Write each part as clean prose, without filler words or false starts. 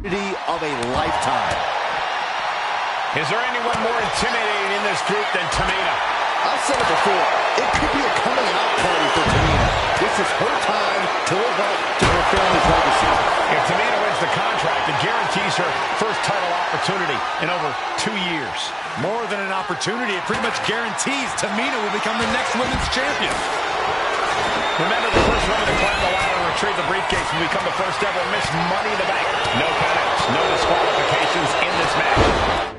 Of a lifetime. Is there anyone more intimidating in this group than Tamina? I've said it before, it could be a coming out party for Tamina. This is her time to live up to her family's legacy. If Tamina wins the contract, it guarantees her first title opportunity in over 2 years. More than an opportunity, it pretty much guarantees Tamina will become the next women's champion. Remember, the first woman to climb the ladder and retrieve the briefcase will become the first ever Miss Money in the Bank. No countouts, no disqualifications in this match.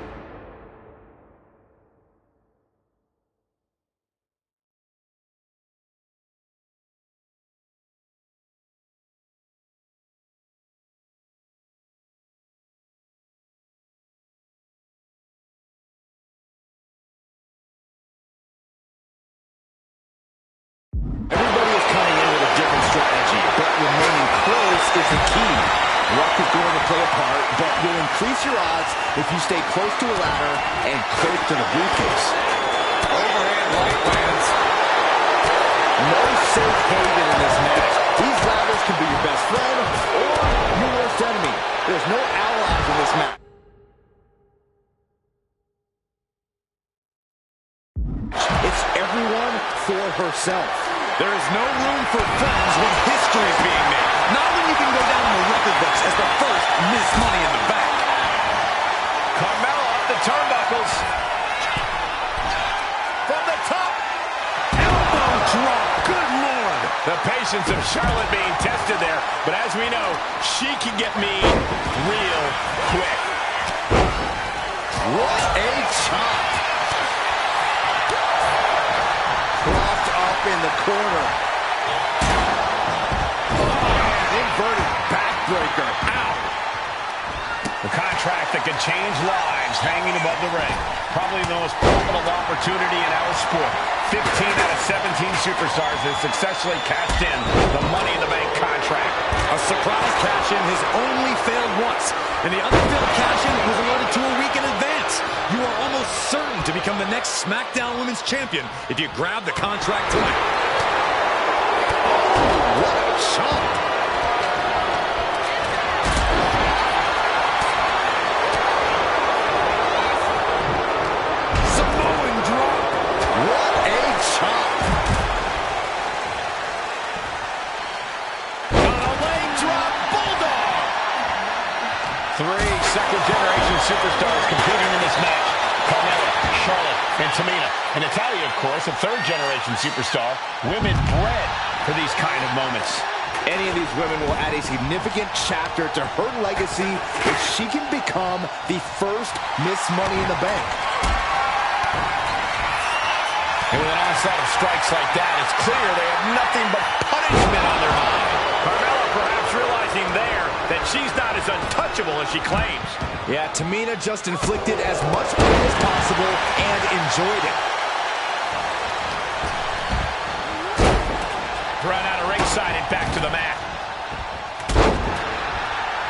Everybody is coming in with a different strategy, but remaining close is the key. Luck is going to play a part, but will increase your odds if you stay close to a ladder and close to the briefcase. Overhand right lands. No safe haven in this match. These ladders can be your best friend or your worst enemy. There's no allies in this match. It's everyone for herself. There is no room for friends when history is being made. Not when you can go down in the record books as the first Miss Money in the Bank. Carmella up the turnbuckles. From the top. Elbow drop. Good Lord. The patience of Charlotte being tested there. But as we know, she can get mean real quick. What a chop. Propped up in the corner. Oh, inverted backbreaker. Ow. The contract that can change lives hanging above the ring. Probably the most profitable opportunity in our sport. 15 out of 17 superstars have successfully cashed in the Money in the Bank contract. A surprise cash-in has only failed once, and the other failed cash-in was alerted to a week in advance. You are almost certain to become the next SmackDown Women's Champion if you grab the contract tonight. What a chop. Samoan drop. What a chop. On a leg drop, bulldog. 3 second-generation superstars competing in this match. Carmella, Charlotte, and Tamina. And Natalya, of course, a third-generation superstar. Women bred for these kind of moments. Any of these women will add a significant chapter to her legacy if she can become the first Miss Money in the Bank. And with an onslaught of strikes like that, it's clear they have nothing but punishment on their mind. Carmella perhaps realizing there that she's not as untouchable as she claims. Yeah, Tamina just inflicted as much pain as possible and enjoyed it. Run out of ringside and back to the mat.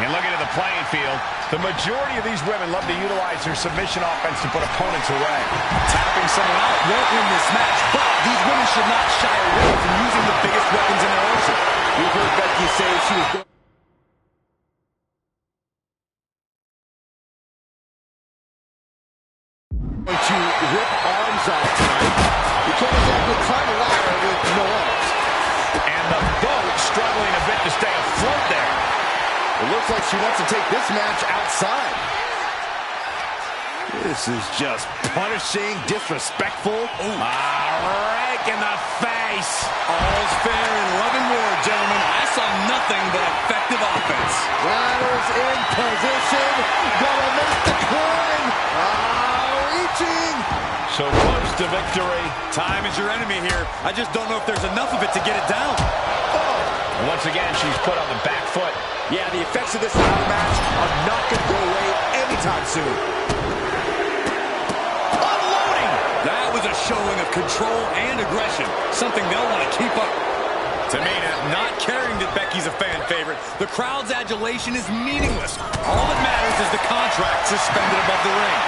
And looking at the playing field, the majority of these women love to utilize their submission offense to put opponents away. Tapping someone out won't win this match, but these women should not shy away from using the biggest weapons in their arsenal. We've heard Becky say she was going to rip arms off tonight. You can't exactly climb a ladder with no arms. And the boat struggling a bit to stay afloat there. It looks like she wants to take this match outside. This is just punishing, disrespectful. Right in the face. All's fair in love and war, gentlemen. I saw nothing but effective offense. Ladders in position. Gonna make the climb. Reaching. So close to victory. Time is your enemy here. I just don't know if there's enough of it to get it down. And once again, she's put on the back foot. Yeah, the effects of this ladder match are not going to go away anytime soon. Unloading! That was a showing of control and aggression, something they'll want to keep up. Tamina not caring that Becky's a fan favorite. The crowd's adulation is meaningless. All that matters is the contract suspended above the ring.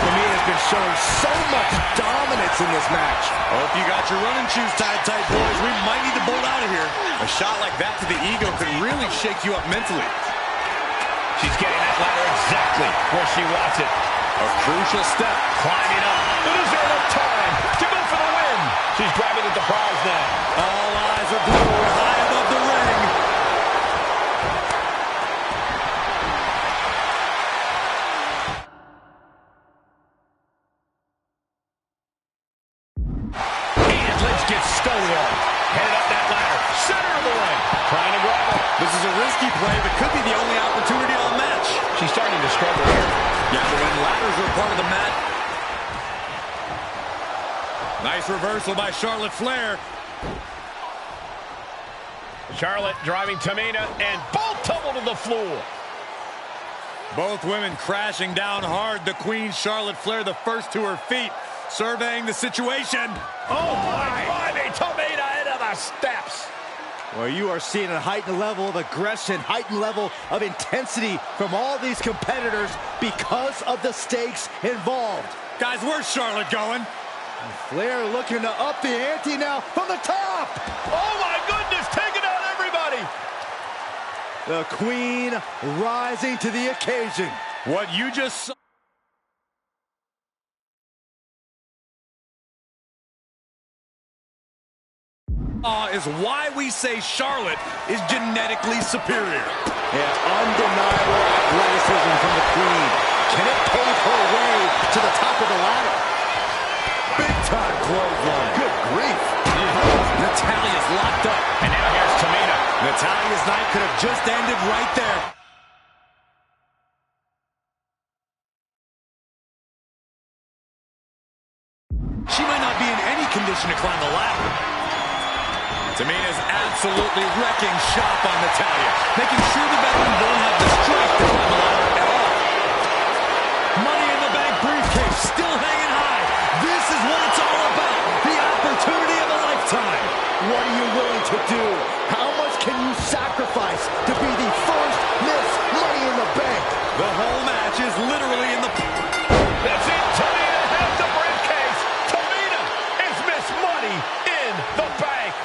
Tamina's been showing so much dominance in this match. Hope you got your running shoes tied tight, boys. We might need to bolt out of here. A shot like that to the ego could really shake you up mentally. She's getting that ladder exactly where she wants it. A crucial step. Climbing up. But is there enough time to go for the win? She's grabbing at the prize now. All eyes are glued high above the ring. And let's get stonewalled. Headed up that ladder. Center of the ring. Trying to grab her. This is a risky play, but could be the only opportunity on the match. She's starting to struggle here. Yeah, but when ladders are part of the match. Nice reversal by Charlotte Flair. Charlotte driving Tamina, and both tumble to the floor. Both women crashing down hard. The Queen, Charlotte Flair, the first to her feet, surveying the situation. Oh, my. Driving Tamina into the steps. Well, you are seeing a heightened level of aggression, heightened level of intensity from all these competitors because of the stakes involved. Guys, where's Charlotte going? Flair looking to up the ante now from the top. Oh, my goodness, taking out everybody. The Queen rising to the occasion. What you just saw is why we say Charlotte is genetically superior. Yeah, undeniable athleticism from the Queen. Can it pave her way to the top of the ladder? Big time clothesline. Good grief. Natalia's locked up. And now here's Tamina. Natalia's night could have just ended right there. She might not be in any condition to climb the ladder. Tamina's absolutely wrecking shop on Natalya, making sure the veteran won't have the strength to climb the ladder at all. Money in the Bank briefcase still hanging high. This is what it's all about. The opportunity of a lifetime. What are you willing to do? How much can you sacrifice to be the first Miss Money in the Bank? The whole match is literally in the... That's it. Tamina has the briefcase. Tamina is Miss Money in the Bank.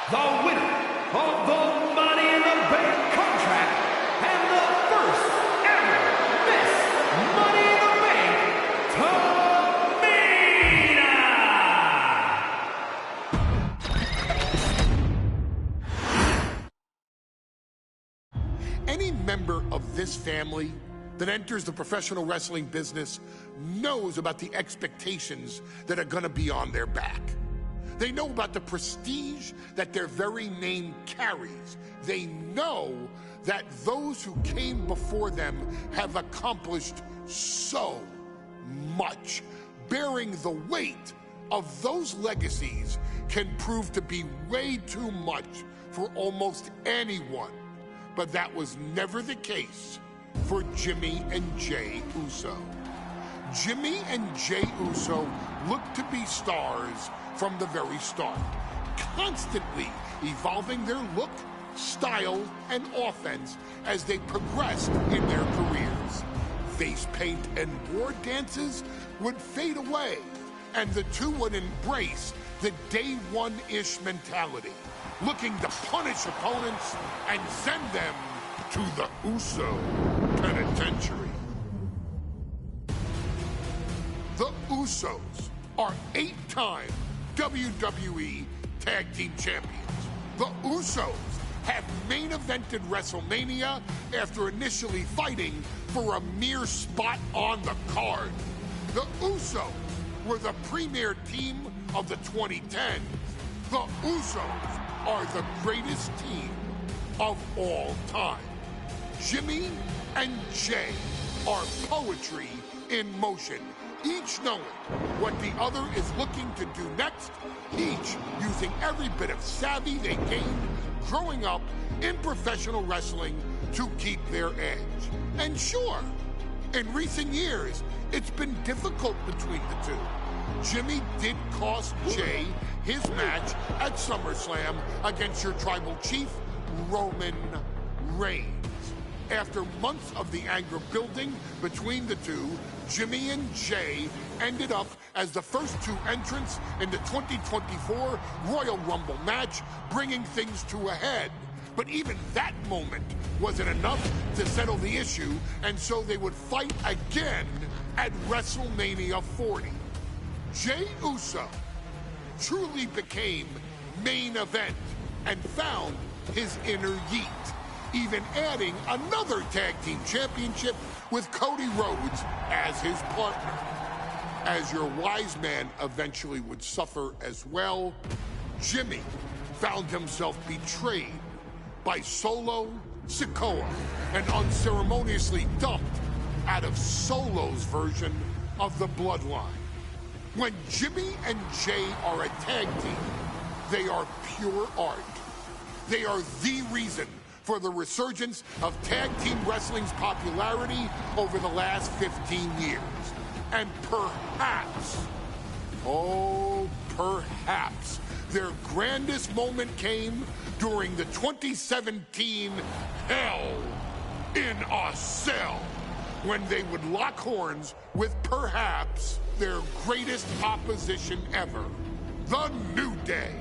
The winner of the Money in the Bank contract and the first ever Miss Money in the Bank, Tamina! Any member of this family that enters the professional wrestling business knows about the expectations that are going to be on their back. They know about the prestige that their very name carries. They know that those who came before them have accomplished so much. Bearing the weight of those legacies can prove to be way too much for almost anyone. But that was never the case for Jimmy and Jey Uso. Jimmy and Jey Uso looked to be stars from the very start, constantly evolving their look, style, and offense as they progressed in their careers. Face paint and war dances would fade away, and the two would embrace the day one-ish mentality, looking to punish opponents and send them to the Uso penitentiary. The Usos are 8-time WWE Tag Team Champions. The Usos have main evented WrestleMania after initially fighting for a mere spot on the card. The Usos were the premier team of the 2010s. The Usos are the greatest team of all time. Jimmy and Jey are poetry in motion, each knowing what the other is looking to do next, each using every bit of savvy they gained growing up in professional wrestling to keep their edge. And sure, in recent years, it's been difficult between the two. Jimmy did cost Jey his match at SummerSlam against your tribal chief, Roman Reigns. After months of the anger building between the two, Jimmy and Jey ended up as the first two entrants in the 2024 Royal Rumble match, bringing things to a head But even that moment wasn't enough to settle the issue, and so they would fight again at WrestleMania 40. Jey Uso truly became main event and found his inner yeet, even adding another tag team championship with Cody Rhodes as his partner. As your wise man eventually would suffer as well, Jimmy found himself betrayed by Solo Sikoa and unceremoniously dumped out of Solo's version of the Bloodline. When Jimmy and Jay are a tag team, they are pure art. They are the reason for the resurgence of tag team wrestling's popularity over the last 15 years. And perhaps, oh, perhaps, their grandest moment came during the 2017 Hell in a Cell, when they would lock horns with perhaps their greatest opposition ever, The New Day.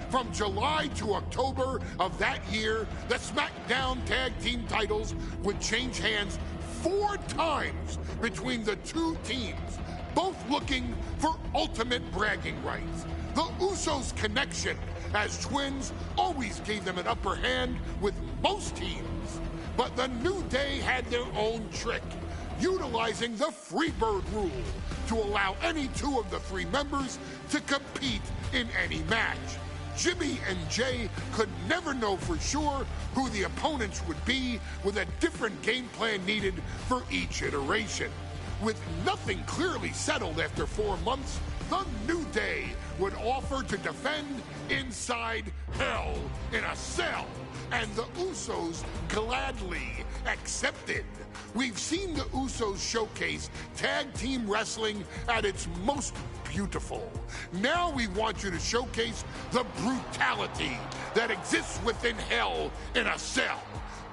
From July to October of that year, the SmackDown Tag Team titles would change hands 4 times between the two teams, both looking for ultimate bragging rights. The Usos' connection as twins always gave them an upper hand with most teams. But the New Day had their own trick, utilizing the Freebird rule to allow any 2 of the 3 members to compete in any match. Jimmy and Jay could never know for sure who the opponents would be, with a different game plan needed for each iteration. With nothing clearly settled after 4 months, the New Day would offer to defend inside Hell in a Cell, and the Usos gladly accepted. We've seen the Usos showcase tag team wrestling at its most beautiful. Now we want you to showcase the brutality that exists within Hell in a Cell.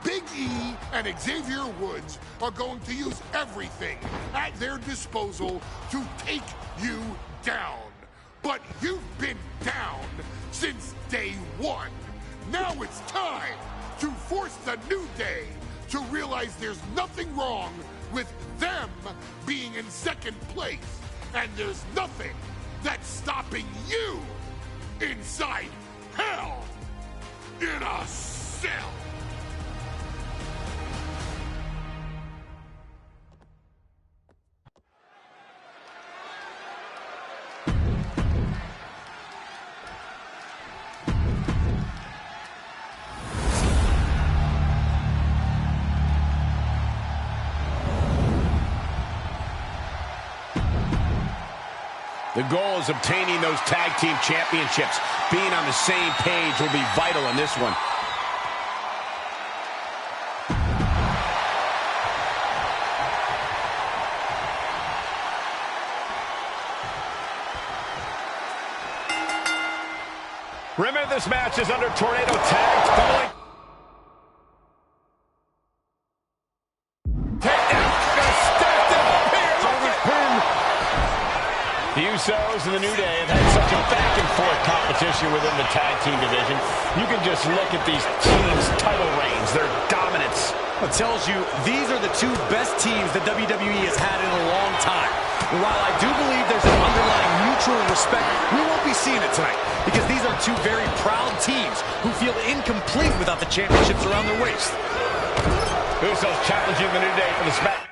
Big E and Xavier Woods are going to use everything at their disposal to take you down. But you've been down since day 1. Now it's time to force the New Day to realize there's nothing wrong with them being in second place, and there's nothing that's stopping you inside Hell in a Cell. The goal is obtaining those tag team championships. Being on the same page will be vital in this one. Remember, this match is under tornado tag following. The Usos and the New Day have had such a back-and-forth competition within the tag team division. You can just look at these teams' title reigns, their dominance. It tells you these are the 2 best teams that WWE has had in a long time. And while I do believe there's an underlying mutual respect, we won't be seeing it tonight, because these are 2 very proud teams who feel incomplete without the championships around their waist. Usos challenging the New Day for the SmackDown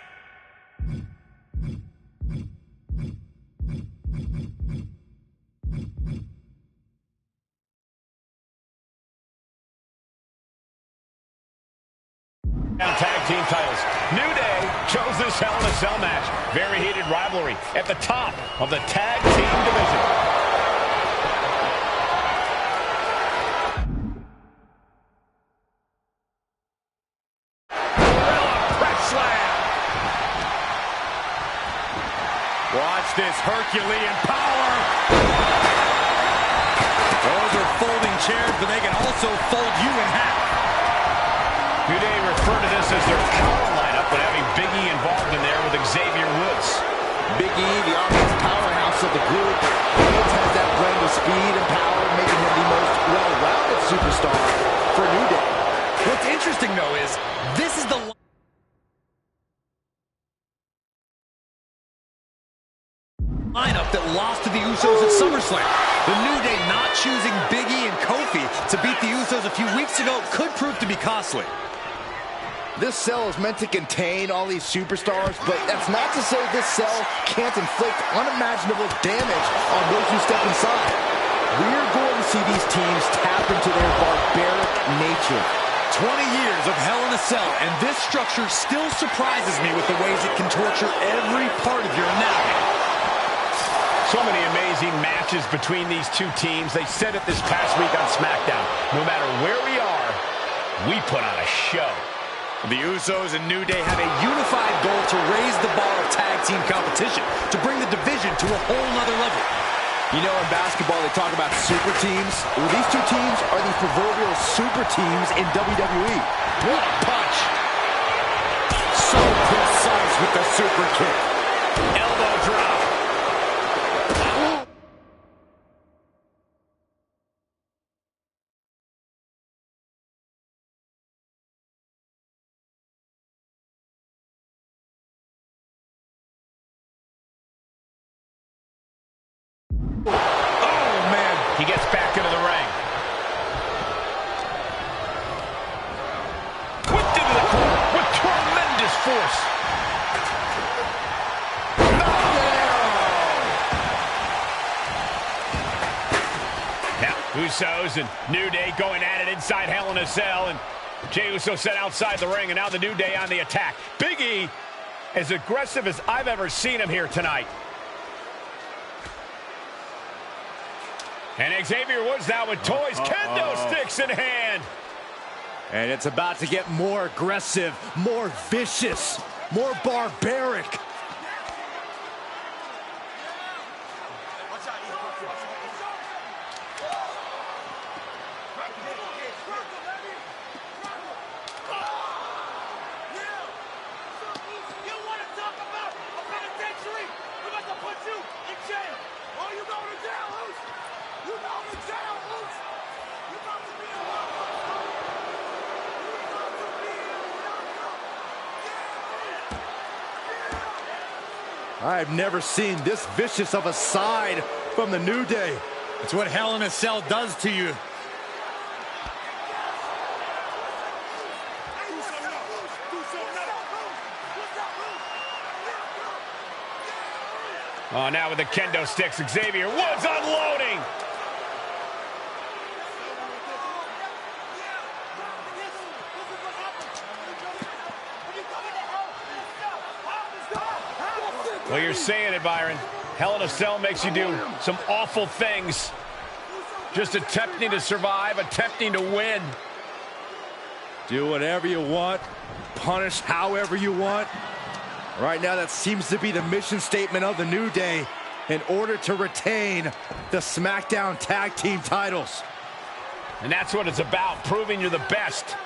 tag team titles. New Day chose this Hell in a Cell match. Very heated rivalry at the top of the tag team division. Press slam. Watch this Herculean power. Those are folding chairs, but they can also fold you in half. New Day refer to this as their counter lineup, but having Big E involved in there with Xavier Woods. Big E, the offense powerhouse of the group. Woods has that blend of speed and power, making him the most well-rounded superstar for New Day. What's interesting, though, is this is the lineup that lost to the Usos at SummerSlam. The New Day not choosing Big E and Kofi to beat the Usos a few weeks ago could prove to be costly. This cell is meant to contain all these superstars, but that's not to say this cell can't inflict unimaginable damage on those who step inside. We're going to see these teams tap into their barbaric nature. 20 years of Hell in a Cell, and this structure still surprises me with the ways it can torture every part of your anatomy. So many amazing matches between these two teams. They said it this past week on SmackDown. No matter where we are, we put on a show. The Usos and New Day have a unified goal to raise the bar of tag team competition, to bring the division to a whole nother level. You know, in basketball, they talk about super teams. Well, these two teams are the proverbial super teams in WWE. What a punch! So precise with the super kick. Elbow drop. He gets back into the ring. Whipped into the corner with tremendous force. Now, Usos and New Day going at it inside Hell in a Cell. And Jey Uso set outside the ring, and now the New Day on the attack. Big E, as aggressive as I've ever seen him here tonight. And Xavier Woods now with toys, kendo sticks in hand. And it's about to get more aggressive, more vicious, more barbaric. I've never seen this vicious of a side from the New Day. It's what Hell in a Cell does to you. Oh, now with the kendo sticks, Xavier Woods unloading. Well, you're saying it, Byron. Hell in a Cell makes you do some awful things. Just attempting to survive, attempting to win. Do whatever you want, punish however you want. Right now, that seems to be the mission statement of the New Day in order to retain the SmackDown Tag Team titles. And that's what it's about, proving you're the best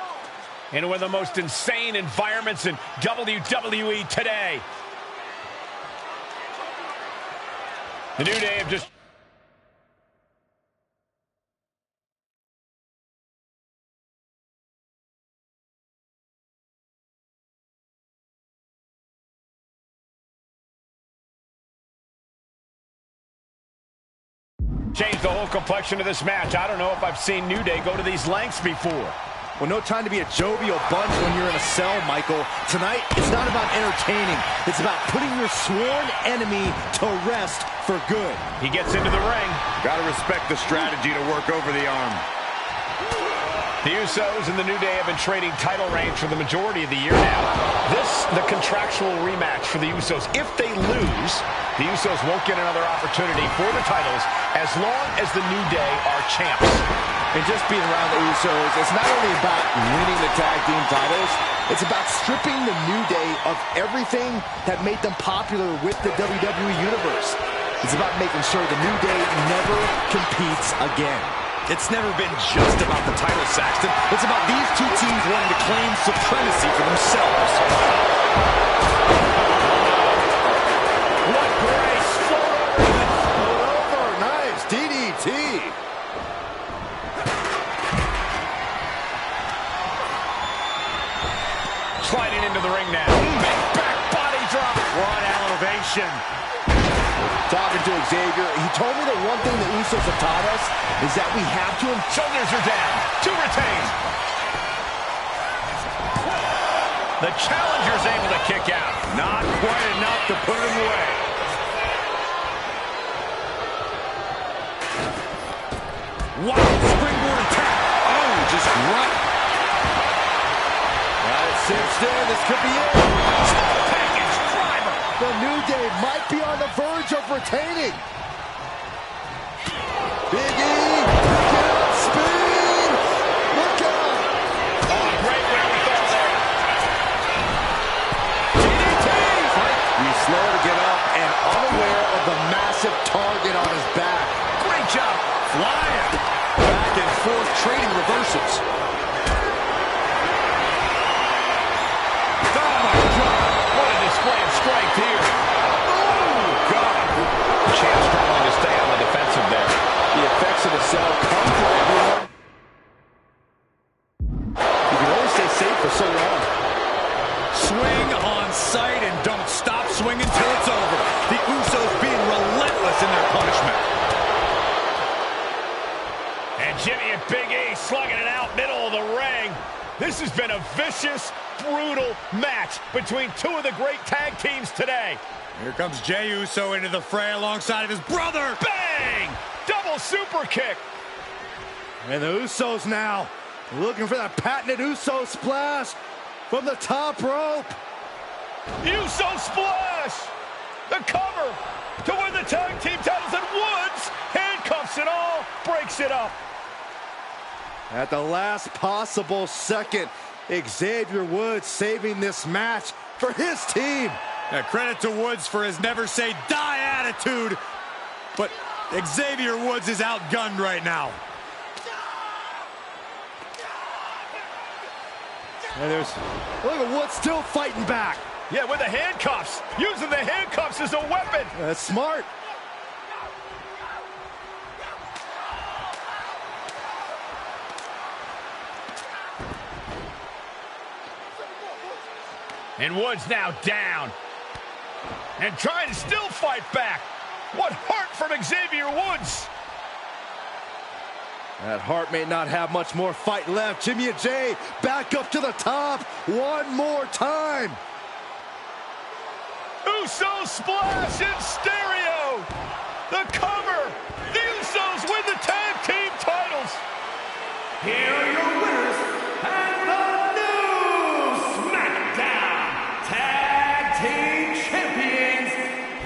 in one of the most insane environments in WWE today. The New Day have just... changed the whole complexion of this match. I don't know if I've seen New Day go to these lengths before. Well, no time to be a jovial bunch when you're in a cell, Michael. Tonight, it's not about entertaining. It's about putting your sworn enemy to rest for good. He gets into the ring. Gotta respect the strategy to work over the arm. The Usos and the New Day have been trading title reigns for the majority of the year now. This, the contractual rematch for the Usos. If they lose, the Usos won't get another opportunity for the titles as long as the New Day are champs. And just being around the Usos, it's not only about winning the tag team titles, it's about stripping the New Day of everything that made them popular with the WWE Universe. It's about making sure the New Day never competes again. It's never been just about the title, Saxton. It's about these two teams wanting to claim supremacy for themselves. What grace! Float over! Nice DDT! sliding into the ring now. Big back body drop. What elevation. Talking to Xavier, he told me the one thing the Usos have taught us is that we have to... Shoulders are down. To retain. The challenger's able to kick out. Not quite enough to put him away. Wow, springboard attack. Oh, just right. Got it cinched in. This could be it. Small package driver. The New Day might be on the verge of retaining. Big E. Look out. Speed. Look out. Oh, great wherewithal there. DDT. He's slow to get up and unaware of the massive target on his back. Great job. Flying. Back and forth trading reversals. Oh, my God. What a display of strength here. Oh, God. Champ struggling to stay on the defensive there. The effects of the setup come for everyone. You can only stay safe for so long. Swing on sight and don't stop swinging till it's over. The Usos being relentless in their punishment. And Jimmy and Big E slugging it out middle of the ring. This has been a vicious, brutal match between two of the great tag teams today. Here comes Jey Uso into the fray alongside of his brother. Bang! Double super kick. And the Usos now looking for that patented Uso splash from the top rope. Uso splash. The cover to win the tag team titles, and Woods handcuffs it all, breaks it up. At the last possible second, Xavier Woods saving this match for his team. Now, credit to Woods for his never say die attitude, but Xavier Woods is outgunned right now. And look at Woods still fighting back. Yeah, with the handcuffs. Using the handcuffs as a weapon. That's smart. And Woods now down. And trying to still fight back. What heart from Xavier Woods. That heart may not have much more fight left. Jimmy and Jey back up to the top one more time. Uso splash in stereo. The cover. The Usos win the tag team titles. Here are your winners and the new SmackDown Tag Team Champions,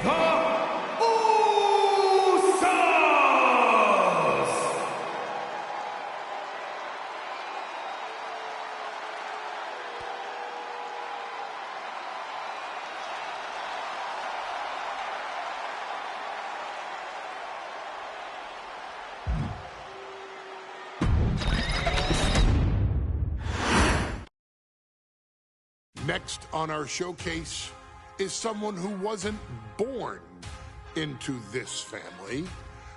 the Usos! Next on our showcase is someone who wasn't born into this family,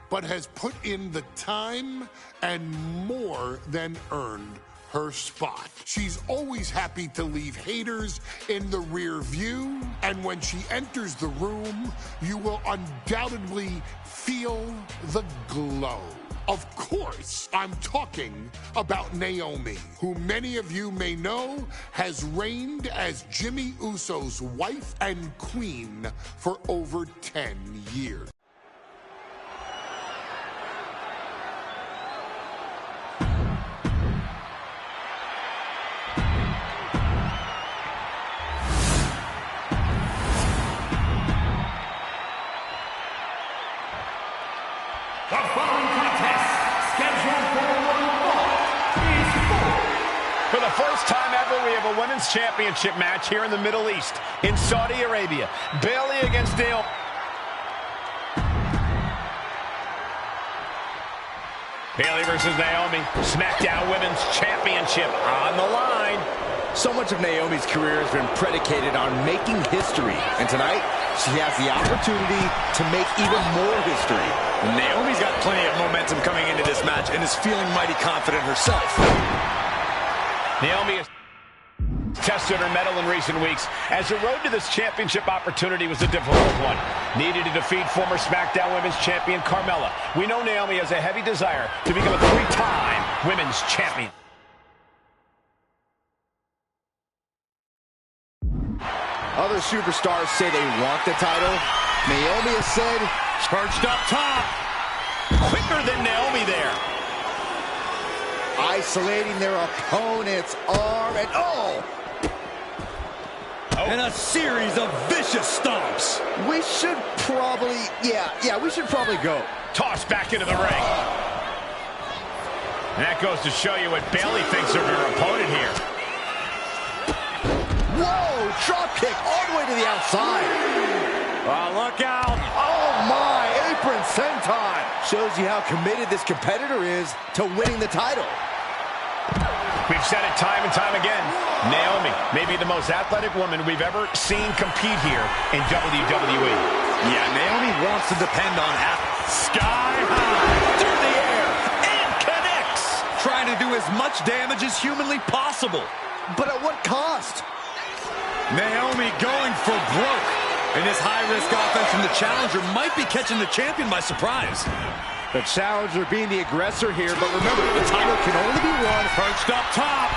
but has put in the time and more than earned her spot. She's always happy to leave haters in the rear view, and when she enters the room, you will undoubtedly feel the glow. Of course, I'm talking about Naomi, who many of you may know has reigned as Jimmy Uso's wife and queen for over 10 years. The following contest, scheduled for 1 fall, is For the first time ever, we have a women's championship match here in the Middle East, in Saudi Arabia. Bayley against Naomi. Bayley versus Naomi. SmackDown Women's Championship on the line. So much of Naomi's career has been predicated on making history. And tonight, she has the opportunity to make even more history. Naomi's got plenty of momentum coming into this match and is feeling mighty confident herself. Naomi is tested her mettle in recent weeks, as the road to this championship opportunity was a difficult one. Needed to defeat former SmackDown Women's Champion Carmella. We know Naomi has a heavy desire to become a three-time Women's Champion. Other superstars say they want the title. Naomi has said, Perched up top. Quicker than Naomi there. isolating their opponent's arm, and And a series of vicious stomps. we should probably, we should probably go. Tossed back into the ring. And that goes to show you what Bayley thinks of her opponent here. Whoa, drop kick all the way to the outside. Look out. Oh my, apron senton. Shows you how committed this competitor is to winning the title. We've said it time and time again. Naomi may be the most athletic woman we've ever seen compete here in WWE. Yeah, Naomi wants to depend on sky high through the air and connects. Trying to do as much damage as humanly possible. But at what cost? Naomi going for broke. And this high-risk offense from the challenger might be catching the champion by surprise. The challenger being the aggressor here, but remember, the title can only be won. Perched up top.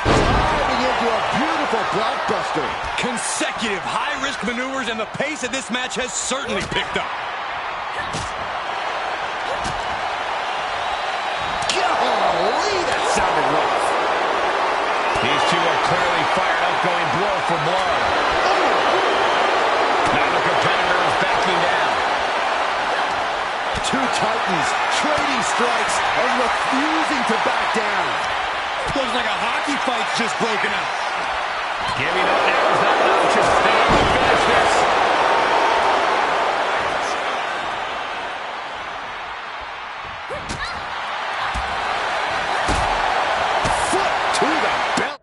Diving into a beautiful blockbuster. Consecutive high-risk maneuvers, and the pace of this match has certainly picked up. Golly, that sounded rough. These two are clearly fired up, going blow for blow. Neither competitor is backing down. Two titans trading strikes and refusing to back down. Looks like a hockey fight's just broken out. Giving up now is not an option. They have to finish this. Foot to the belly.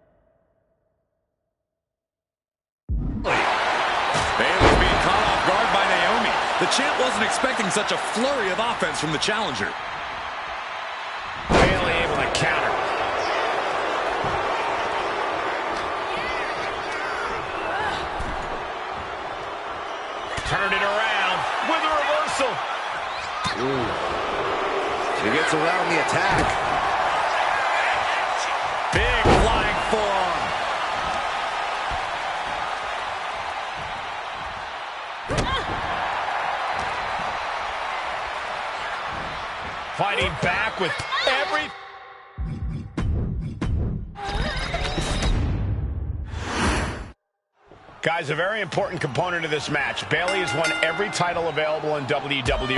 Bayley's being caught off guard by Naomi. The champ wasn't expecting such a flurry of offense from the challenger. Bayley able to counter. Turned it around with a reversal. She gets around the attack. Big flying forearm. Fighting back with every... Guys, a very important component of this match. Bayley has won every title available in WWE.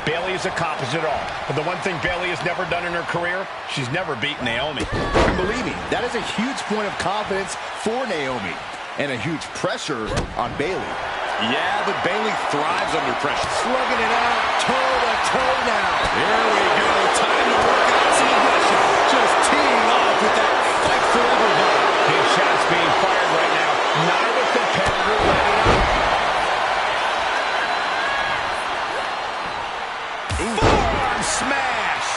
Bayley has accomplished it all. But the one thing Bayley has never done in her career, she's never beaten Naomi. And believe me, that is a huge point of confidence for Naomi. And a huge pressure on Bayley. Yeah, but Bayley thrives under pressure. Slugging it out, toe-to-toe now. Here we go. Time to work out some aggression. Just teeing off with that fight forever vibe. Big shots being fired right now. Neither competitor letting up. Forearm smash.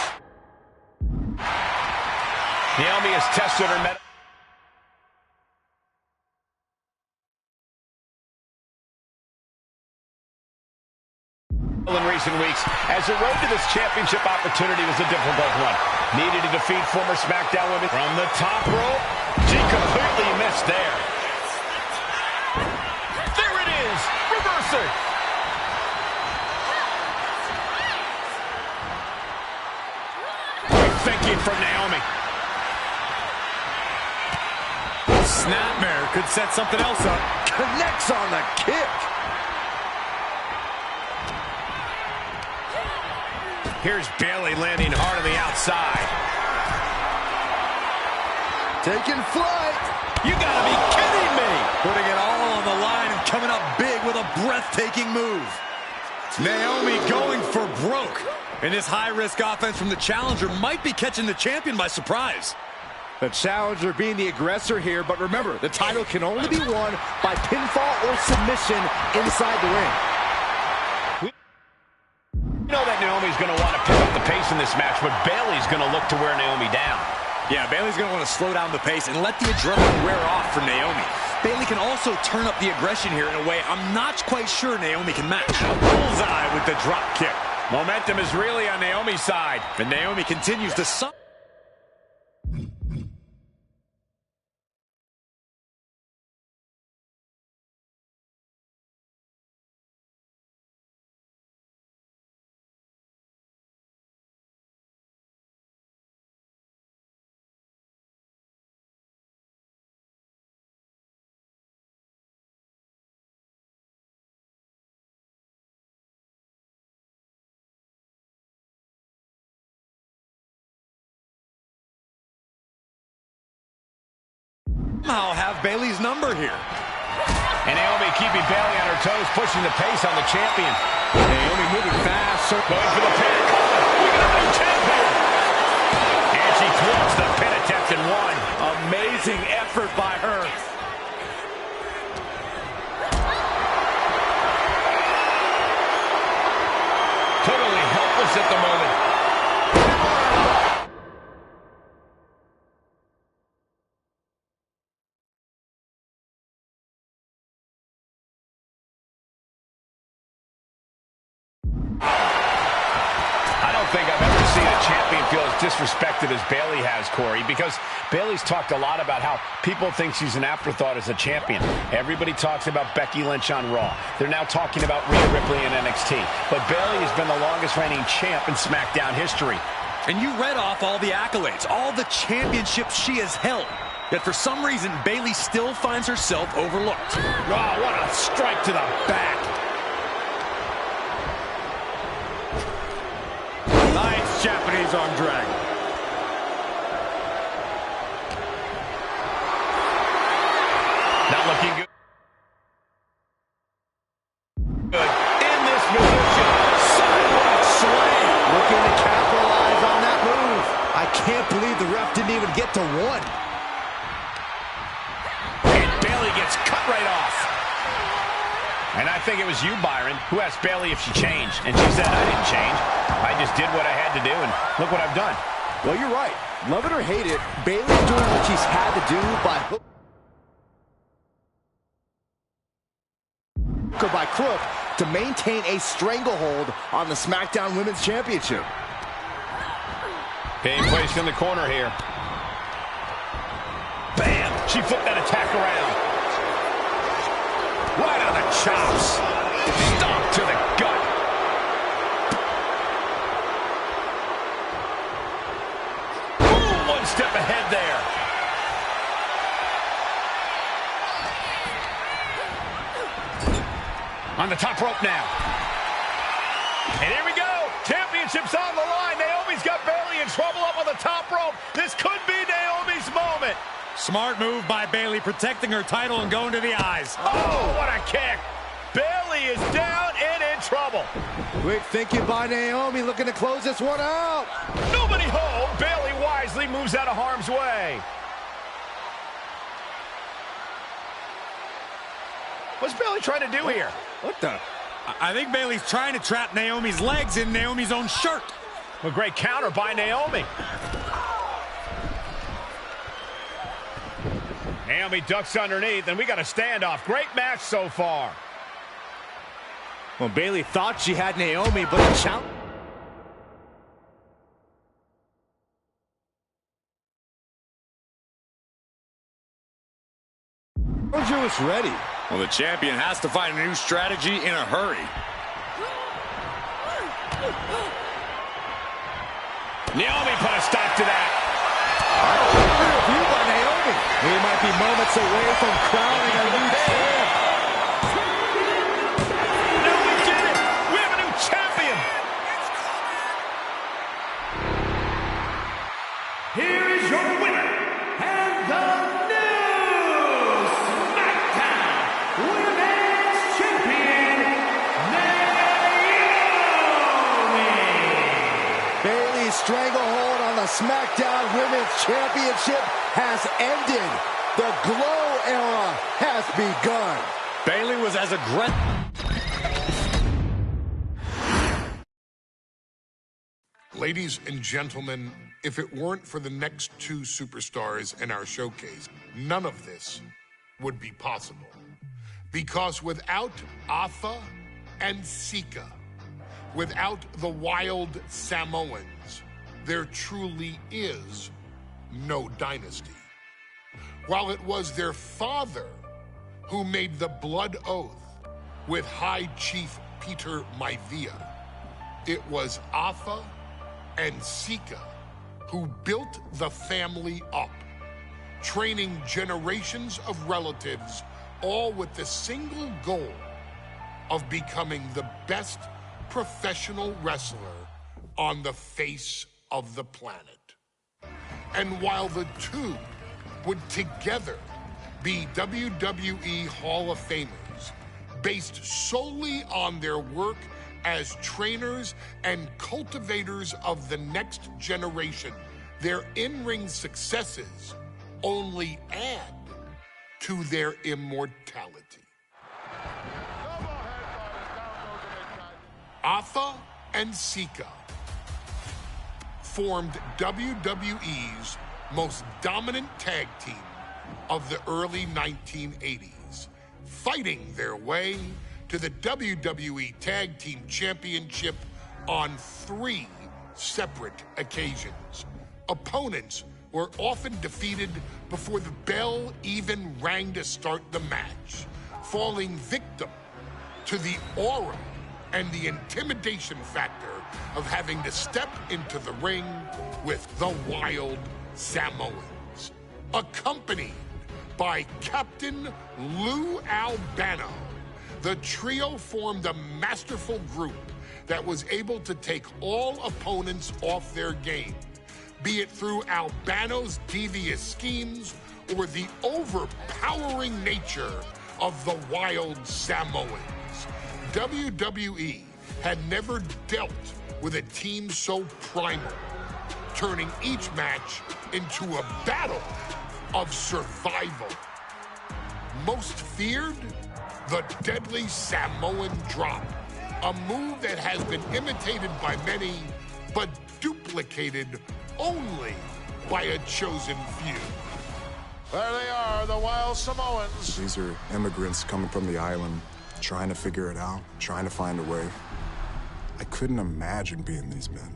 Naomi has tested her mettle in recent weeks, as the road to this championship opportunity was a difficult one. Needed to defeat former SmackDown Women from the top rope. She completely missed there. There it is, reversal. Quick thinking from Naomi. Snapmare could set something else up. Connects on the kick. Here's Bayley landing hard on the outside. Taking flight. You gotta be kidding me! Putting it all on the line and coming up big with a breathtaking move. Naomi going for broke. And this high-risk offense from the challenger might be catching the champion by surprise. The challenger being the aggressor here, but remember, the title can only be won by pinfall or submission inside the ring. You know that Naomi's going to want to pick up the pace in this match, but Bayley's going to look to wear Naomi down. Yeah, Bayley's going to want to slow down the pace and let the adrenaline wear off for Naomi. Bayley can also turn up the aggression here in a way I'm not quite sure Naomi can match. Bullseye with the drop kick. Momentum is really on Naomi's side. And Naomi continues to somehow have Bayley's number here. And Naomi keeping Bayley on her toes, pushing the pace on the champion. Naomi moving fast. Going for the pin. We got a new champion. And she thwarts the pin attempt and won. Amazing effort by her. Totally helpless at the moment. I don't think I've ever seen a champion feel as disrespected as Bayley has, Corey, because Bayley's talked a lot about how people think she's an afterthought as a champion. Everybody talks about Becky Lynch on Raw. They're now talking about Rhea Ripley in NXT. But Bayley has been the longest reigning champ in SmackDown history. And you read off all the accolades, all the championships she has held. Yet for some reason, Bayley still finds herself overlooked. Oh, what a strike to the back. Nice Japanese arm drag. Not looking good. In this position. Sidewalk slam. Looking to capitalize on that move. I can't believe the ref didn't even get to one. And Bayley gets cut right off. And I think it was you, Byron, who asked Bayley if she changed. And she said, I didn't change. I just did what I had to do, and look what I've done. Well, you're right. Love it or hate it, Bayley's doing what she's had to do by hook or by crook to maintain a stranglehold on the SmackDown Women's Championship. Being placed in the corner here. Bam! She flipped that attack around. Right on the chops. Stomp to the gut. Ooh, one step ahead there. On the top rope now. And here we go. Championship's on the line. Naomi's got Bayley in trouble up on the top rope. This could be Naomi's moment. Smart move by Bayley, protecting her title and going to the eyes. Oh, what a kick. Bayley is down and in trouble. Quick thinking by Naomi, looking to close this one out. Nobody home. Bayley wisely moves out of harm's way. What's Bayley trying to do here? What the? I think Bayley's trying to trap Naomi's legs in Naomi's own shirt. A great counter by Naomi. Naomi ducks underneath, and we got a standoff. Great match so far. Well, Bayley thought she had Naomi, but the challenge. Challenger was ready. Well, the champion has to find a new strategy in a hurry. Naomi put a stop to that. Good review by Naomi. We might be moments away from crowning a new champ. No, we did it. We have a new champion. Here is your winner, and the new SmackDown Women's Champion, Naomi. Bayley's stranglehold on the SmackDown Women's Championship has ended. The Glow era has begun. Bayley was as aggressive. Ladies and gentlemen, if it weren't for the next two superstars in our showcase, none of this would be possible. Because without Afa and Sika, without the wild Samoans, there truly is no dynasty. While it was their father who made the blood oath with High Chief Peter Maivia, it was Afa and Sika who built the family up, training generations of relatives, all with the single goal of becoming the best professional wrestler on the face of the planet. And while the two would together be WWE Hall of Famers, based solely on their work as trainers and cultivators of the next generation, their in-ring successes only add to their immortality. Afa and Sika formed WWE's most dominant tag team of the early 1980s, fighting their way to the WWE Tag Team Championship on 3 separate occasions. Opponents were often defeated before the bell even rang to start the match, falling victim to the aura and the intimidation factor of having to step into the ring with the Wild Samoans, accompanied by Captain Lou Albano. The trio formed a masterful group that was able to take all opponents off their game, be it through Albano's devious schemes or the overpowering nature of the Wild Samoans. WWE had never dealt with a team so primal, turning each match into a battle of survival. Most feared, the deadly Samoan drop, a move that has been imitated by many, but duplicated only by a chosen few. There they are, the Wild Samoans. These are immigrants coming from the island, trying to figure it out, trying to find a way. I couldn't imagine being these men.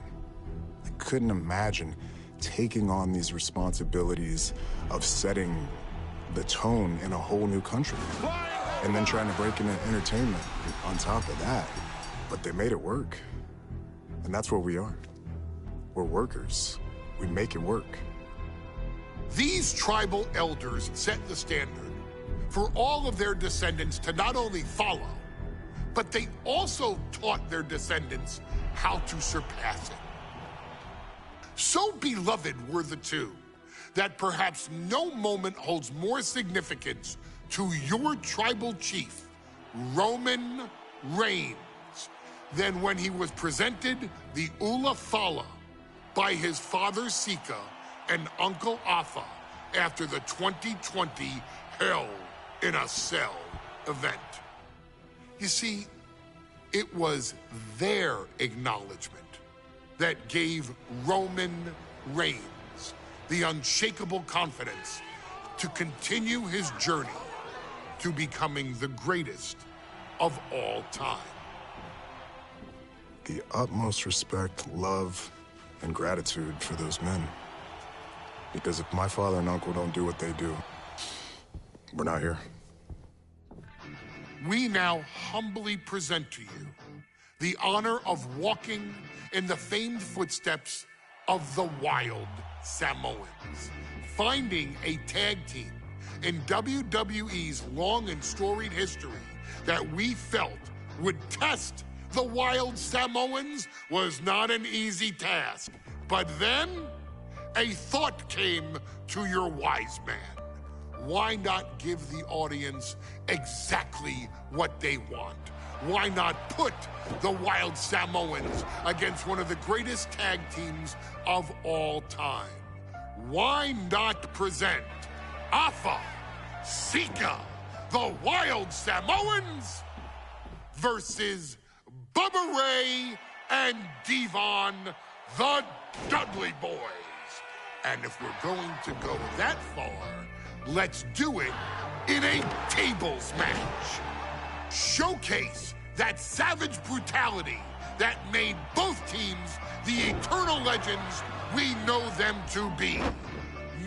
I couldn't imagine taking on these responsibilities of setting the tone in a whole new country. And then trying to break into entertainment on top of that. But they made it work. And that's what we are. We're workers. We make it work. These tribal elders set the standard for all of their descendants to not only follow, but they also taught their descendants how to surpass it. So beloved were the two that perhaps no moment holds more significance to your tribal chief, Roman Reigns, than when he was presented the Ula Fala by his father Sika and Uncle Afa after the 2020 Hell in a Cell event. You see, it was their acknowledgement that gave Roman Reigns the unshakable confidence to continue his journey to becoming the greatest of all time. The utmost respect, love, and gratitude for those men. Because if my father and uncle don't do what they do, we're not here. We now humbly present to you the honor of walking in the famed footsteps of the Wild Samoans, finding a tag team in WWE's long and storied history that we felt would test the Wild Samoans was not an easy task. But then, a thought came to your wise man. Why not give the audience exactly what they want? Why not put the Wild Samoans against one of the greatest tag teams of all time? Why not present Afa, Sika, the Wild Samoans versus Bubba Ray and Devon the Dudley Boys. And if we're going to go that far, let's do it in a tables match. Showcase that savage brutality that made both teams the eternal legends we know them to be.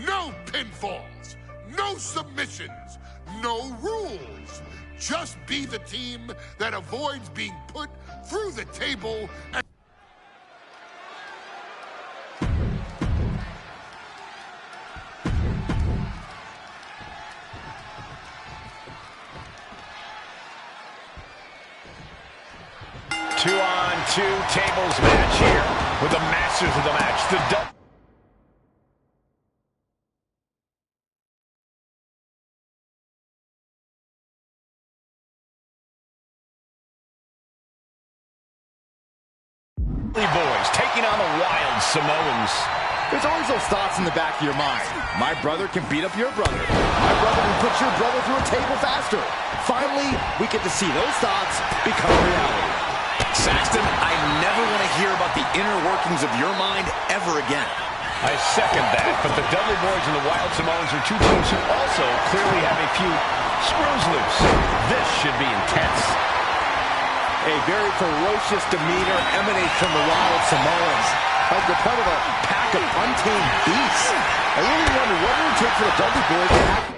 No pinfalls, no submissions, no rules. Just be the team that avoids being put through the table and 2-on-2 tables match here with the masters of the match. The Dudley Boys taking on the Wild Samoans. There's always those thoughts in the back of your mind. My brother can beat up your brother. My brother can put your brother through a table faster. Finally, we get to see those thoughts become reality. Saxton, I never want to hear about the inner workings of your mind ever again. I second that, but the Dudley Boys and the Wild Samoans are two teams who also clearly have a few screws loose. This should be intense. A very ferocious demeanor emanates from the Wild Samoans, like they're part of a pack of untamed beasts. I really wonder what it would take for the Dudley Boys to act.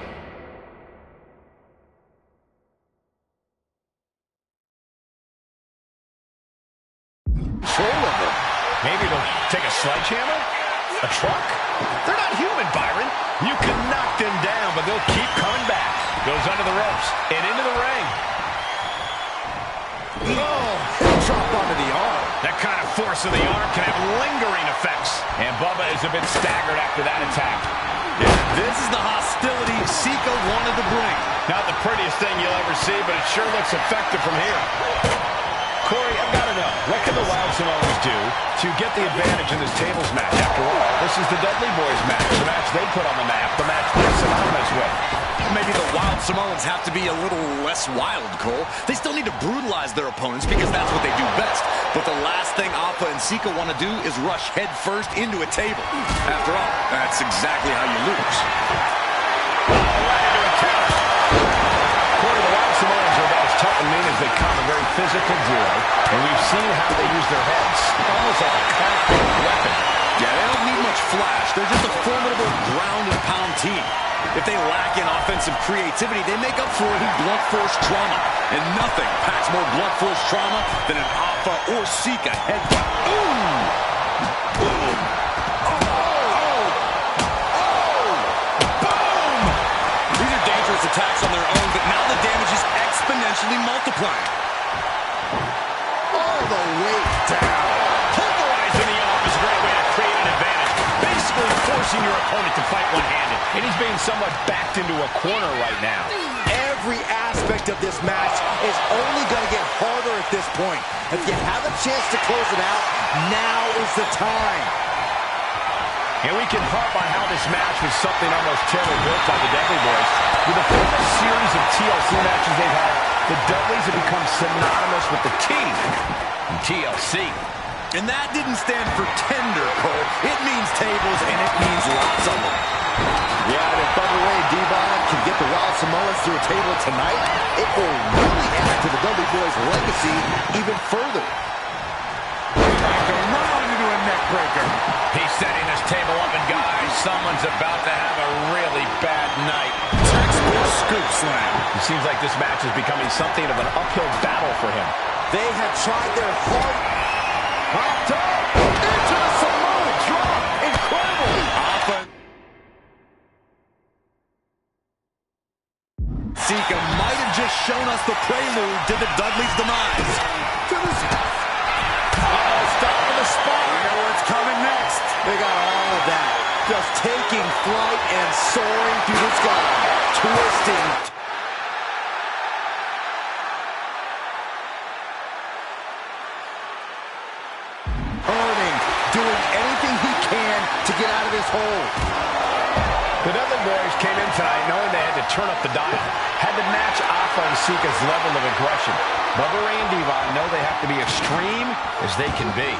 Maybe they'll take a sledgehammer? A truck? They're not human, Byron. You can knock them down, but they'll keep coming back. Goes under the ropes and into the ring. Oh, drop onto the arm. That kind of force of the arm can have lingering effects. And Bubba is a bit staggered after that attack. Yeah, this is the hostility Sika wanted to bring. Not the prettiest thing you'll ever see, but it sure looks effective from here. Corey, I've got to know, what can the Wild Samoans do to get the advantage in this tables match? After all, this is the Dudley Boys match, the match they put on the map, the match they're synonymous with. Maybe the Wild Samoans have to be a little less wild, Cole. They still need to brutalize their opponents because that's what they do best. But the last thing Alpha and Sika want to do is rush head first into a table. After all, that's exactly how you lose. Right into a counter. Corey, the Wild Samoans are about as tough and mean as they come, a very physical duo. And we've seen how they use their heads, almost like a concrete weapon. Yeah, they don't need much flash. They're just a formidable ground and pound team. If they lack in offensive creativity, they make up for it in blunt force trauma. And nothing packs more blunt force trauma than an Alpha or Sika headbutt. Ooh! Boom! Boom! These are dangerous attacks on their own, but now the damage is exponentially multiplying. All the way down. Pulverizing the arm is a great way to create an advantage. Basically forcing your opponent to fight one-handed. And he's being somewhat backed into a corner right now. Every aspect of this match is only going to get harder at this point. If you have a chance to close it out, now is the time. And we can harp on how this match was something almost tailor-built by the Dudley Boys. With the first series of TLC matches they've had, the Dudleys have become synonymous with the team in TLC. And that didn't stand for tender, Cole. It means tables, and it means lots of them. Yeah, and if Bubba Ray Devon can get the Wild Samoans to a table tonight, it will really add to the Dudley Boys' legacy even further. Back around into a neck breaker. He's setting this table up, and guys, someone's about to have a really bad night. Textbook scoop slam. It seems like this match is becoming something of an uphill battle for him. They have tried their hardest. Popped up into the Samoan drop. Incredible. Sika might have just shown us the prelude to the Dudley's demise. Stop on the spot. You know what's coming next. They got all of that. Just taking flight and soaring through the sky. Twisting. Earning. Doing anything he can to get out of this hole. The Dudley Boys came in tonight knowing they had to turn up the dial. Had to match Alpha and Sika's level of aggression. Bubba Ray and Devon know they have to be extreme as they can be.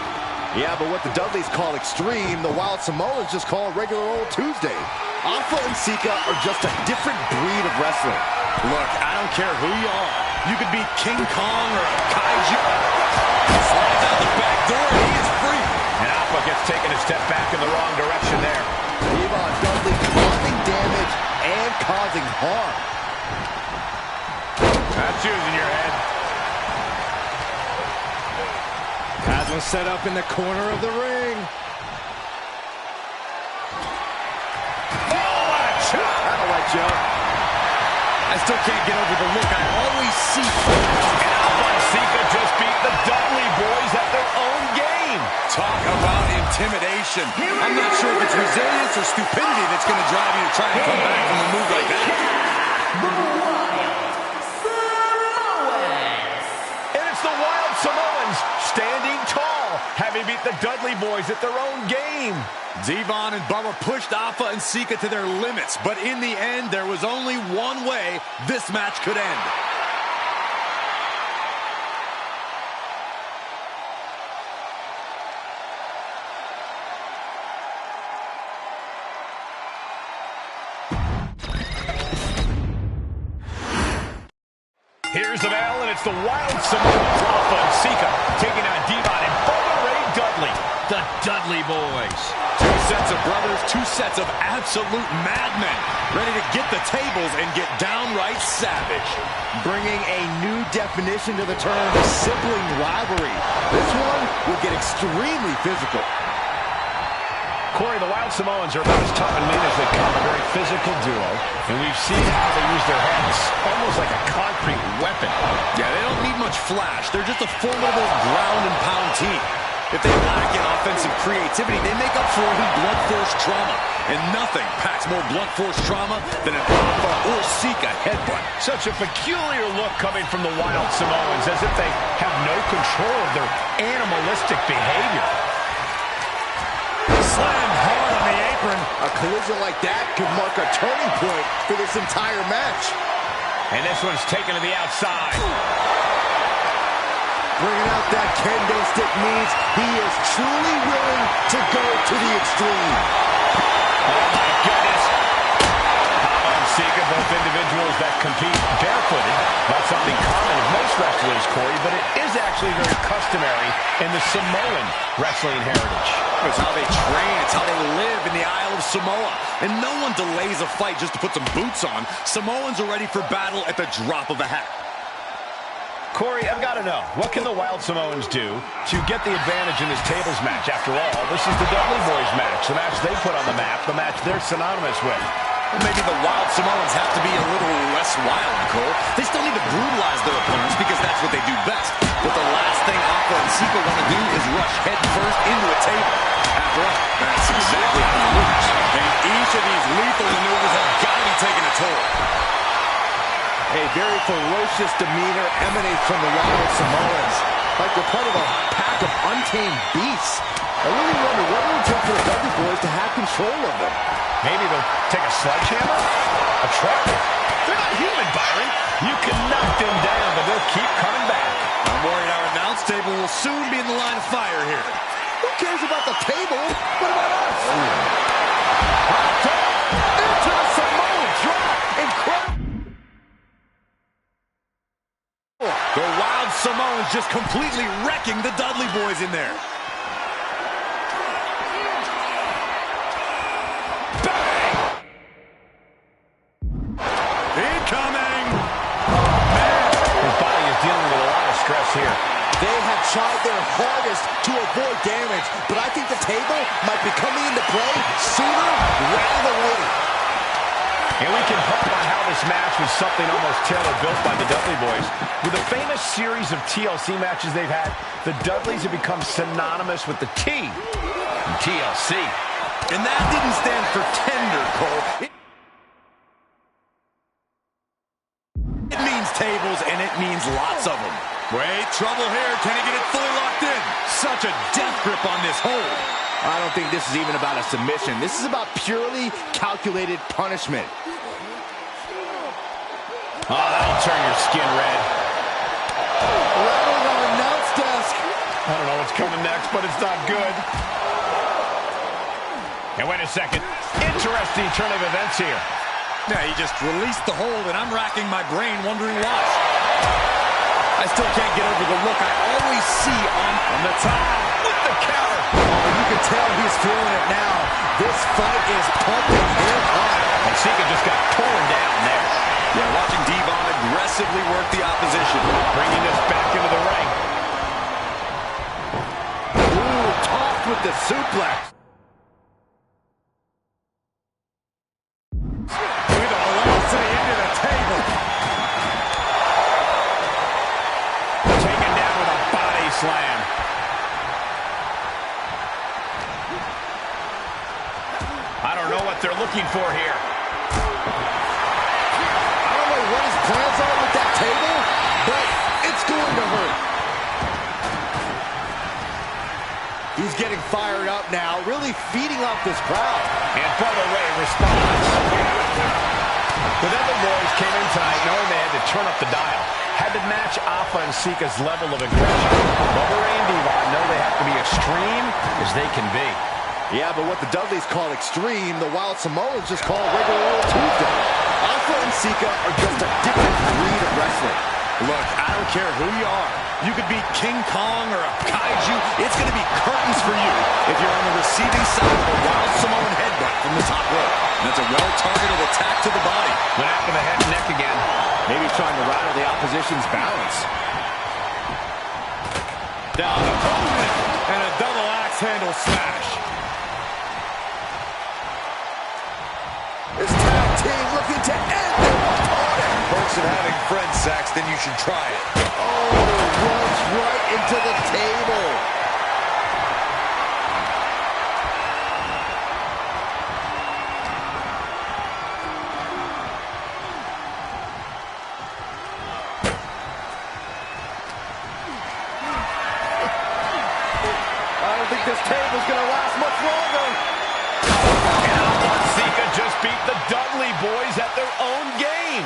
Yeah, but what the Dudleys call extreme, the Wild Samoans just call regular old Tuesday. Alpha and Sika are just a different breed of wrestling. Look, I don't care who you are. You could be King Kong or Kaiju. Slides out the back door, and he is free. And Alpha gets taken a step back in the wrong direction there. Devon Dudley causing damage and causing harm. That's using your head. Has one set up in the corner of the ring. Oh, what a chop! That'll let you up. I still can't get over the look I always see. And Alpha and Sika just beat the Dudley boys at their own game. Talk about intimidation. I'm not sure if it's resilience or stupidity that's going to drive you to try and come back from a move like that. And it's the Wild Samoans standing tall, having beat the Dudley boys at their own game. Devon and Bubba pushed Alpha and Sika to their limits, but in the end, there was only one way this match could end. Here's the bell, and it's the Wild Samoans, Alpha and Sika, taking on Devon and Bubba Ray Dudley, the Dudley boys. Two sets of brothers, two sets of absolute madmen, ready to get the tables and get downright savage. Bringing a new definition to the term sibling rivalry. This one will get extremely physical. Corey, the Wild Samoans are about as tough and mean as they come, a very physical duo, and we've seen how they use their heads almost like a concrete weapon. Yeah, they don't need much flash. They're just a formidable ground and pound team. If they lack in offensive creativity, they make up for it in blunt force trauma. And nothing packs more blunt force trauma than an Alpha or Sika headbutt. Such a peculiar look coming from the Wild Samoans, as if they have no control of their animalistic behavior. Slammed hard on the apron. A collision like that could mark a turning point for this entire match. And this one's taken to the outside. Bringing out that kendo stick means he is truly willing to go to the extreme. Oh my goodness. Alpha and Sika, both individuals that compete barefooted. Not something common with most wrestlers, Corey, but it is actually very customary in the Samoan wrestling heritage. It's how they train, it's how they live in the Isle of Samoa. And no one delays a fight just to put some boots on. Samoans are ready for battle at the drop of a hat. Corey, I've got to know, what can the Wild Samoans do to get the advantage in this tables match? After all, this is the Dudley boys match, the match they put on the map, the match they're synonymous with. Well, maybe the Wild Samoans have to be a little less wild, Cole. They still need to brutalize their opponents because that's what they do best. But the last thing Alpha and Sika want to do is rush head first into a table. After all, that's exactly how it works. And each of these lethal maneuvers have got to be taking a toll. A very ferocious demeanor emanates from the Wild Samoans, like they're part of a pack of untamed beasts. I really wonder what it would take for the Dudley boys to have control of them. Maybe they'll take a sledgehammer? A truck? They're not human, Byron. You can knock them down, but they'll keep coming back. I'm worried our announce table will soon be in the line of fire here. Who cares about the table? What about us? Hot top into the Samoan drop. Incredible. The Wild Samoans just completely wrecking the Dudley boys in there. Bang! Incoming! His body is dealing with a lot of stress here. They have tried their hardest to avoid damage, but I think the table might be coming into play sooner rather than later. And we can hope on how this match was something almost tailor-built by the Dudley boys. With the famous series of TLC matches they've had, the Dudleys have become synonymous with the T in TLC. And that didn't stand for tender, Cole. It means tables, and it means lots of them. Wait, trouble here. Can he get it fully locked in? Such a death grip on this hold. I don't think this is even about a submission. This is about purely calculated punishment. Oh, that'll turn your skin red. Rattling on announce desk. I don't know what's coming next, but it's not good. And wait a second. Interesting turn of events here. Yeah, he just released the hold, and I'm racking my brain wondering why. I still can't get over the look I always see on the top with the counter. Oh, you can tell he's feeling it now. This fight is pumping him up. And Sika just got torn down there. Yeah, watching Devon aggressively work the opposition. Bringing this back into the ring. Ooh, tossed with the suplex. With a velocity into the table. Taken down with a body slam. I don't know what they're looking for here. I don't know what his plans are with that table, but it's going to hurt. He's getting fired up now, really feeding off this crowd. And Bubba Ray responds. The other boys came in tonight knowing they had to turn up the dial. Had to match Alpha and Sika's level of aggression. Bubba Ray and Devon know they have to be extreme as they can be. Yeah, but what the Dudleys call extreme, the Wild Samoans just call regular old Tuesday. Alpha and Sika are just a different breed of wrestling. Look, I don't care who you are. You could be King Kong or a kaiju. It's going to be curtains for you if you're on the receiving side of a Wild Samoan headbutt from the top rope. And that's a well-targeted attack to the body. Went after the head and neck again. Maybe trying to rattle the opposition's balance. Down and a double axe handle smash. This tag team looking to end their opponent. Perks of having friends, Saxton, you should try it. Oh, runs right into the table. I don't think this table's going to last much longer. And Alpha and Sika just beat the Dudley boys at their own game.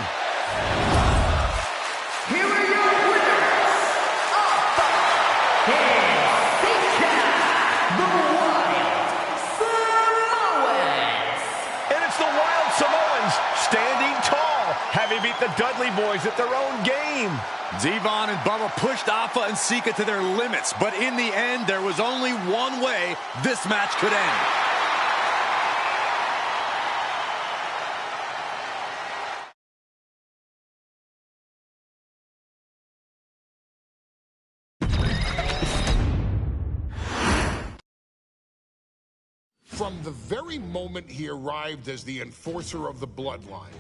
Here are your winners, Alpha and Sika, the Wild Samoans. And it's the Wild Samoans standing tall, having beat the Dudley boys at their own game. Devon and Bubba pushed Alpha and Sika to their limits, but in the end, there was only one way this match could end. From the very moment he arrived as the enforcer of the bloodline,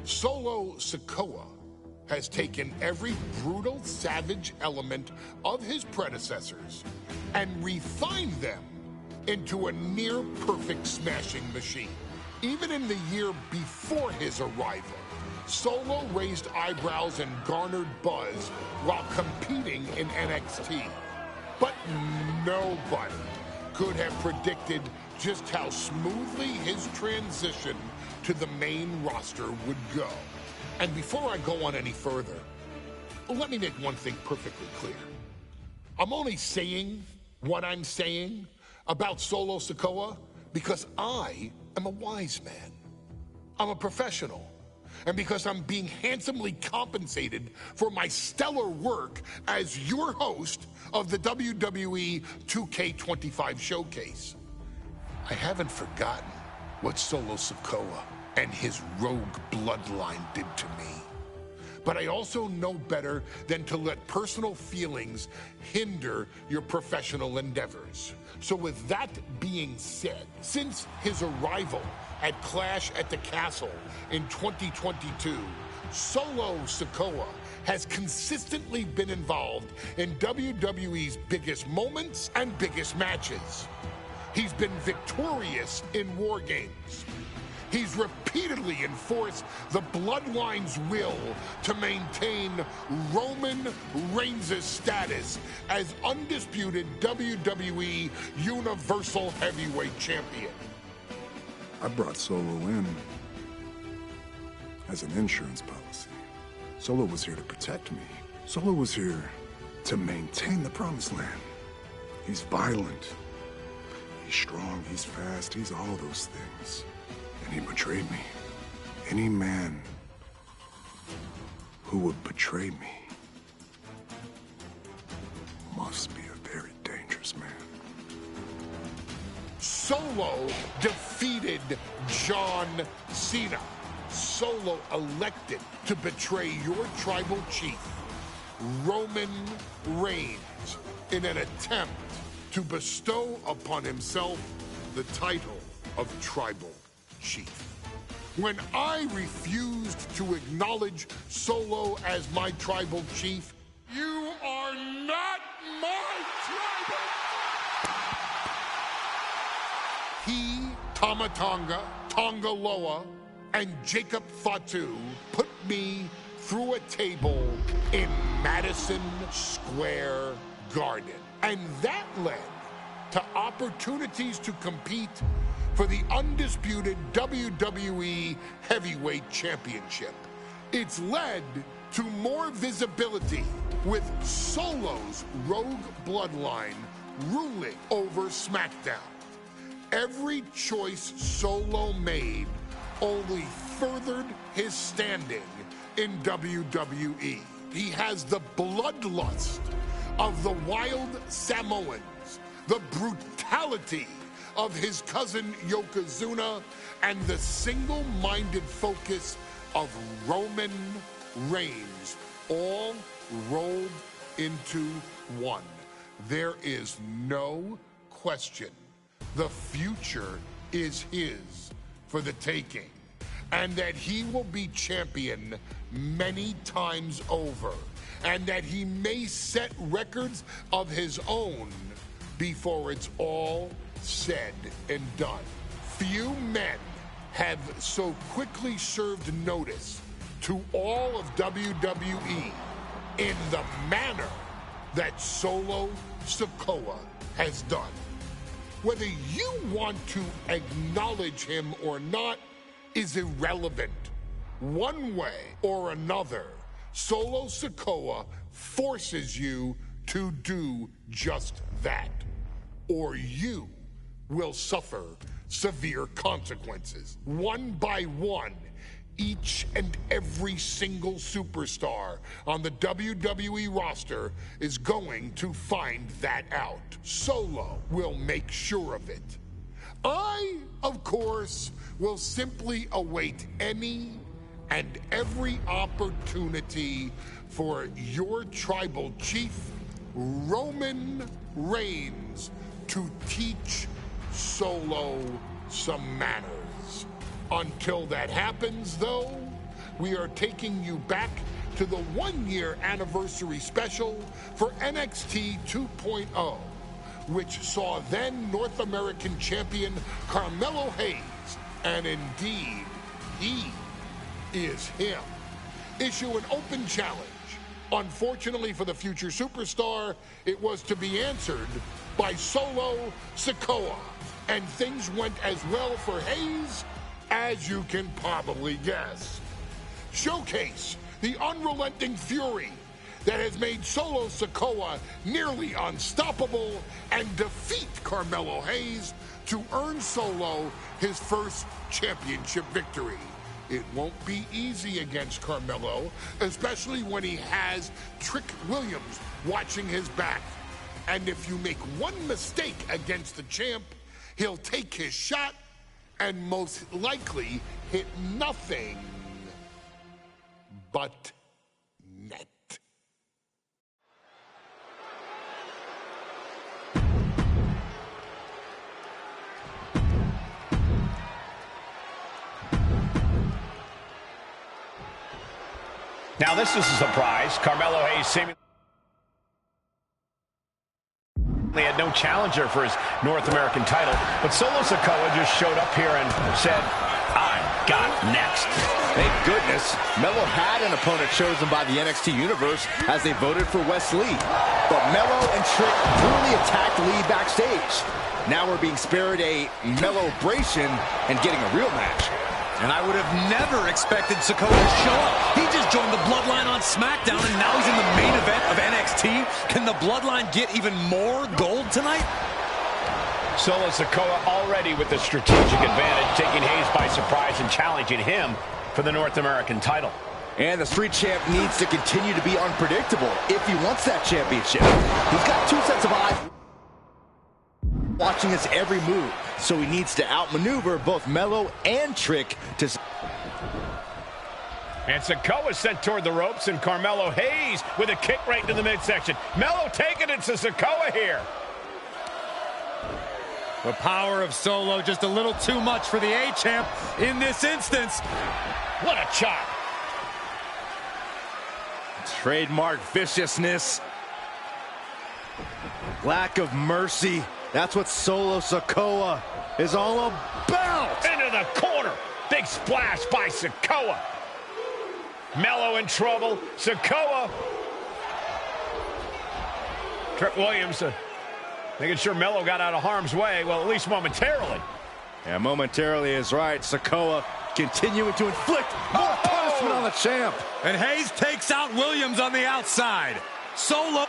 Solo Sikoa has taken every brutal, savage element of his predecessors and refined them into a near-perfect smashing machine. Even in the year before his arrival, Solo raised eyebrows and garnered buzz while competing in NXT. But nobody could have predicted just how smoothly his transition to the main roster would go. And before I go on any further, let me make one thing perfectly clear. I'm only saying what I'm saying about Solo Sikoa because I am a wise man. I'm a professional. And because I'm being handsomely compensated for my stellar work as your host of the WWE 2K25 Showcase. I haven't forgotten what Solo Sikoa and his rogue bloodline did to me. But I also know better than to let personal feelings hinder your professional endeavors. So with that being said, since his arrival at Clash at the Castle in 2022, Solo Sikoa has consistently been involved in WWE's biggest moments and biggest matches. He's been victorious in War Games. He's repeatedly enforced the Bloodline's will to maintain Roman Reigns' status as undisputed WWE Universal Heavyweight Champion. I brought Solo in as an insurance policy. Solo was here to protect me. Solo was here to maintain the promised land. He's violent. He's strong, he's fast, he's all those things. And he betrayed me. Any man who would betray me must be a very dangerous man. Solo defeated John Cena. Solo elected to betray your tribal chief, Roman Reigns, in an attempt to bestow upon himself the title of tribal chief. When I refused to acknowledge Solo as my tribal chief, you are not my tribal. He, Tama Tonga, Tonga Loa, and Jacob Fatu put me through a table in Madison Square Garden. And that led to opportunities to compete for the undisputed WWE Heavyweight Championship. It's led to more visibility with Solo's Rogue Bloodline ruling over SmackDown. Every choice Solo made only furthered his standing in WWE. He has the bloodlust of the wild Samoans, the brutality of his cousin Yokozuna, and the single-minded focus of Roman Reigns, all rolled into one. There is no question. The future is his for the taking, and that he will be champion many times over, and that he may set records of his own before it's all said and done. Few men have so quickly served notice to all of WWE in the manner that Solo Sikoa has done. Whether you want to acknowledge him or not is irrelevant. One way or another, Solo Sikoa forces you to do just that, or you will suffer severe consequences. One by one, each and every single superstar on the WWE roster is going to find that out. Solo will make sure of it. I, of course, will simply await any and every opportunity for your tribal chief, Roman Reigns, to teach Solo some manners. Until that happens, though, we are taking you back to the one-year anniversary special for NXT 2.0, which saw then North American champion Carmelo Hayes, and indeed, he is him, issue an open challenge. Unfortunately for the future superstar, it was to be answered by Solo Sikoa, and things went as well for Hayes as you can probably guess. Showcase the unrelenting fury that has made Solo Sikoa nearly unstoppable, and defeat Carmelo Hayes to earn Solo his first championship victory. It won't be easy against Carmelo, especially when he has Trick Williams watching his back. And if you make one mistake against the champ, he'll take his shot and most likely hit nothing but net. Now this is a surprise. Carmelo Hayes seemingly had no challenger for his North American title, but Solo Sikoa just showed up here and said, "I got next." Thank goodness, Melo had an opponent chosen by the NXT Universe as they voted for Wes Lee. But Melo and Trick brutally attacked Lee backstage. Now we're being spared a Melo-bration and getting a real match. And I would have never expected Sikoa to show up. He just joined the Bloodline on SmackDown, and now he's in the main event of NXT. Can the Bloodline get even more gold tonight? Solo Sikoa already with the strategic advantage, taking Hayes by surprise and challenging him for the North American title. And the Street Champ needs to continue to be unpredictable if he wants that championship. He's got two sets of eyes watching his every move, so he needs to outmaneuver both Melo and Trick to... And Sikoa sent toward the ropes, and Carmelo Hayes with a kick right into the midsection. Melo taking it to Sikoa here. The power of Solo just a little too much for the A-Champ in this instance. What a chop. Trademark viciousness. Lack of mercy. That's what Solo Sikoa is all about. Into the corner. Big splash by Sikoa. Melo in trouble. Sikoa. Trick Williams making sure Melo got out of harm's way. Well, at least momentarily. Yeah, momentarily is right. Sikoa continuing to inflict more punishment on the champ. And Hayes takes out Williams on the outside. Solo.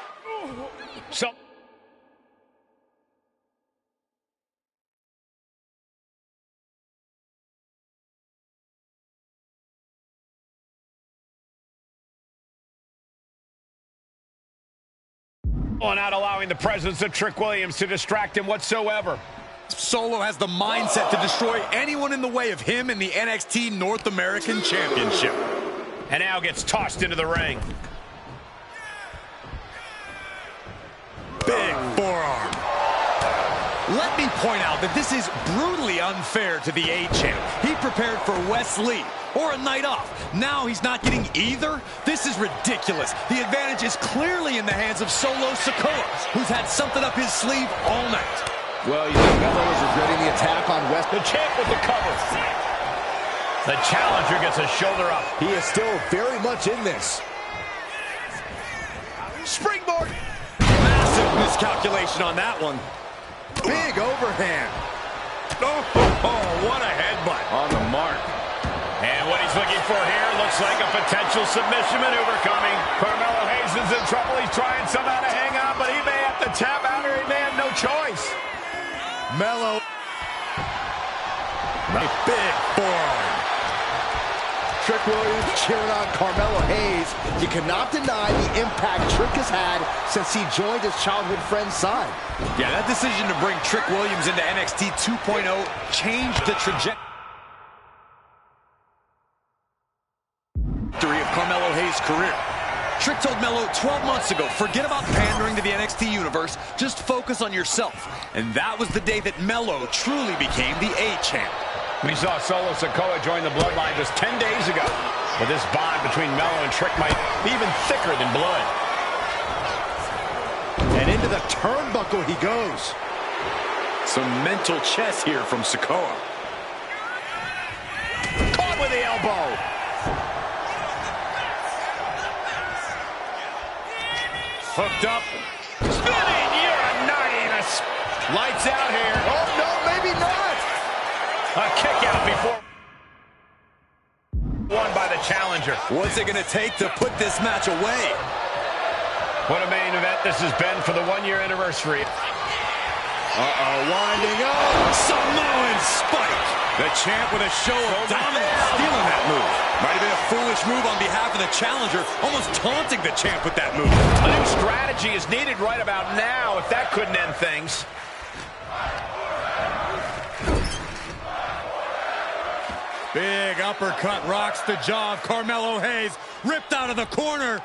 Not allowing the presence of Trick Williams to distract him whatsoever. Solo has the mindset to destroy anyone in the way of him in the NXT North American Championship. And now gets tossed into the ring. Big forearm. Let me point out that this is brutally unfair to the A-Champ. He prepared for Wes Lee or a night off. Now he's not getting either? This is ridiculous. The advantage is clearly in the hands of Solo Sikoa, who's had something up his sleeve all night. Well, you know, Melo is regretting the attack on Wes. The champ with the cover. The challenger gets a shoulder up. He is still very much in this. Springboard. Massive miscalculation on that one. Big overhand. Oh, what a headbutt. On the mark. And what he's looking for here looks like a potential submission maneuver coming. Carmelo Hayes is in trouble. He's trying somehow to hang on, but he may have to tap out or he may have no choice. Melo. A big forearm. Trick Williams cheering on Carmelo Hayes. You cannot deny the impact Trick has had since he joined his childhood friend's side. Yeah, that decision to bring Trick Williams into NXT 2.0 changed the trajectory of Carmelo Hayes' career. Trick told Melo 12 months ago, forget about pandering to the NXT universe, just focus on yourself. And that was the day that Melo truly became the A-Champ. We saw Solo Sikoa join the Bloodline just 10 days ago. But this bond between Melo and Trick might be even thicker than blood. And into the turnbuckle he goes. Some mental chess here from Sikoa. Caught with the elbow. Hooked up. Spinning, you're not even. Lights out here. Oh, no, maybe not. A kick out before. Won by the challenger. What's it going to take to put this match away? What a main event this has been for the one-year anniversary. Winding up. Samoan spike. The champ with a show of dominance, stealing that move. Might have been a foolish move on behalf of the challenger, almost taunting the champ with that move. A new strategy is needed right about now if that couldn't end things. Big uppercut rocks the jaw of Carmelo Hayes, ripped out of the corner.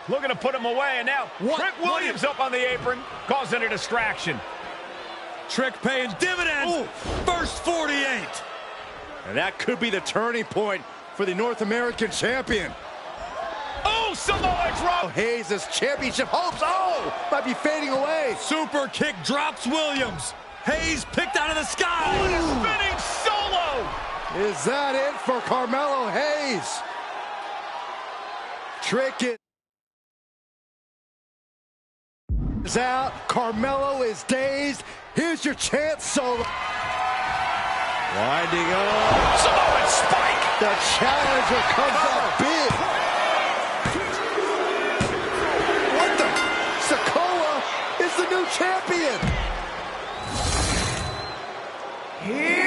Looking to put him away, and now Trick Williams up on the apron, causing a distraction. Trick paying dividends. Ooh. First 48. And that could be the turning point for the North American champion. Oh, Samoa drop. Hayes' championship hopes, might be fading away. Super kick drops Williams. Hayes picked out of the sky. Oh, and a spinning solo. Is that it for Carmelo Hayes? Trick is out. Carmelo is dazed. Here's your chance, Solo. Winding up. Samoan spike. The challenger comes up big. What the? Sikoa is the new champion. Here